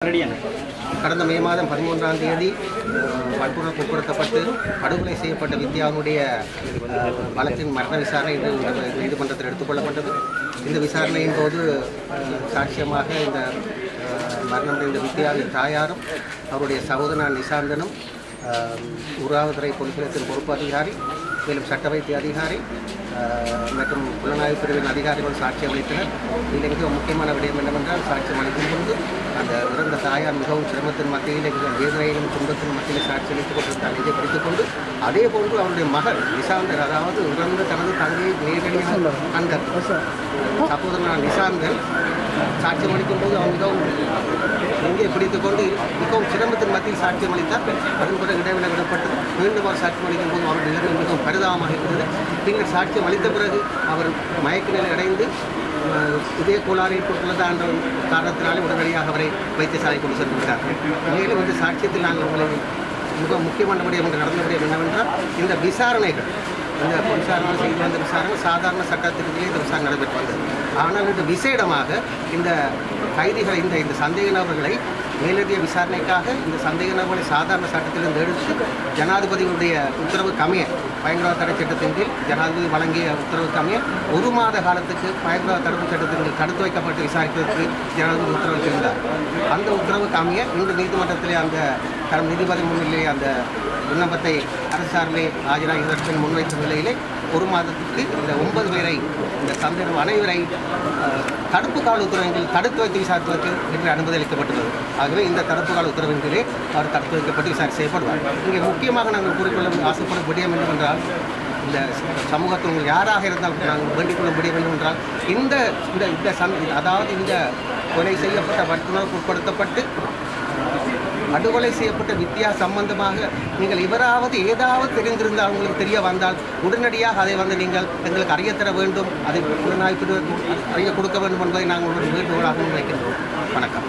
கடந்த மே மாதம் 13ஆம் தேதி வன்புணர்வுக்கு உட்படுத்தப்பட்டு படுகொலை செய்யப்பட்ட வித்யாவுடைய வழக்கின் மரண விசாரணை நீதிமன்றத்தில் எடுத்துக்கொள்ளப்பட்டது. இந்த விசாரணையின் போது சாட்சியமாக இந்த மரணமடைந்த வித்யாவின் தாயாரும் அவருடைய சகோதரன் நிசாந்தனும் உறாவுத்துறை போலீஸ் நிலையத்தின் பொறுப்பு அதிகாரி, மேலும் சட்ட வைத்திய அதிகாரி மற்றும் புலனாய்வு பிரிவின் அதிகாரிகள் சாட்சியம் அளித்தனர். இதில் மிக முக்கியமான விடயம் என்னவென்றால், சாட்சியம் அளிக்கும் பொழுது அந்த இறந்த தாயார் மிகவும் சிரமத்தின் மத்தியில் வேதனையிலும் துன்பத்தின் மத்தியில் சாட்சி அளித்துக் கொண்டிருந்தார் இதை படித்துக் கொண்டு, அதே போன்று அவருடைய மகள் நிசாந்தர், அதாவது இறந்த தனது தங்கையை நேரடியாக கண்ட சகோதரனான நிசாந்தன் சாட்சியம் அளிக்கும் போது அவர் மிகவும் எங்கே பிடித்துக் கொண்டு மிகவும் சிரமத்தின் மத்தியில் சாட்சியம் அளித்தார். அதன் பிறகு இடைவெளி விடப்பட்டது. மீண்டும் அவர் சாட்சியம் அளிக்கும் போது அவருடைய நிலைமை மிகவும் பரிதாபமாக இருந்தது. பின்னர் சாட்சியம் அளித்த பிறகு அவர் மயக்க நிலை அடைந்து இதே கோளாறு ஏற்பட்டுள்ளதா என்ற காரணத்தினாலே உடனடியாக அவரை வைத்தியசாலை கொண்டு சென்றுவிட்டார். மேலும் இந்த சாட்சியத்தில் நாங்கள் உங்களை மிக முக்கியமான விடயம் என்று நடந்த விடயம் என்னவென்றால், இந்த விசாரணைகள் இந்த விசாரணை செய்து வந்த விசாரணை சாதாரண சட்டத்திற்குள்ளே இந்த விசாரணை நடைபெற்று வந்தது. ஆனால் இந்த விசேடமாக இந்த கைதிகளை இந்த சந்தேக நபர்களை மேலதிக விசாரணைக்காக இந்த சந்தேக நபர்களை சாதாரண சட்டத்திலிருந்து எடுத்து ஜனாதிபதியுடைய உத்தரவு கமைய, பயங்கரவாத தடை சட்டத்தின் கீழ் ஜனாதிபதி வழங்கிய உத்தரவு கமைய 1 மாத காலத்துக்கு பயங்கரவாத தடுப்பு சட்டத்தின் கீழ் தடுத்து வைக்கப்பட்டு விசாரிப்பதற்கு ஜனாதிபதி உத்தரவிட்டிருந்தார். அந்த உத்தரவு கமைய இன்று நீதிமன்றத்திலே அந்த நீதிபதி முன்னிலையே அந்த விண்ணப்பத்தை அரசு சார்பிலே ஆஜராகியதற்கு முன்வைத்த நிலையிலே 1 மாதத்துக்கு இந்த 9 பேரை இந்த சந்தேகம் அனைவரை தடுப்பு கால உத்தரவின் தடுத்து வைத்து விசாரிப்பதற்கு இன்று அனுமதி அளிக்கப்பட்டுள்ளது. ஆகவே இந்த தடுப்பு கால உத்தரவின் கீழே அவர் தடுத்து வைக்கப்பட்டு விசாரணை செய்யப்படுவார். இங்கே முக்கியமாக நாங்கள் கூறிக்கொள்ள ஆசைப்படும் விடயம் என்னவென்றால், இந்த சமூகத்தில் யாராக இருந்தாலும் நாங்கள் வேண்டிக் கொள்ளும் விடயம் என்னவென்றால், அதாவது இந்த கொலை செய்யப்பட்ட வன்புணர்வுக்கு உட்படுத்தப்பட்டு படுகொலை செய்யப்பட்ட வித்யா சம்பந்தமாக நீங்கள் இவராவது ஏதாவது தெரிந்திருந்தால், உங்களுக்கு தெரிய வந்தால் உடனடியாக அதை நீங்கள் எங்களுக்கு அறியத்தர வேண்டும், அதை புலனாய்வு அறிய கொடுக்க வேண்டும் என்பதை நாங்கள் வேண்டுகோளாக வைக்கின்றோம். வணக்கம்.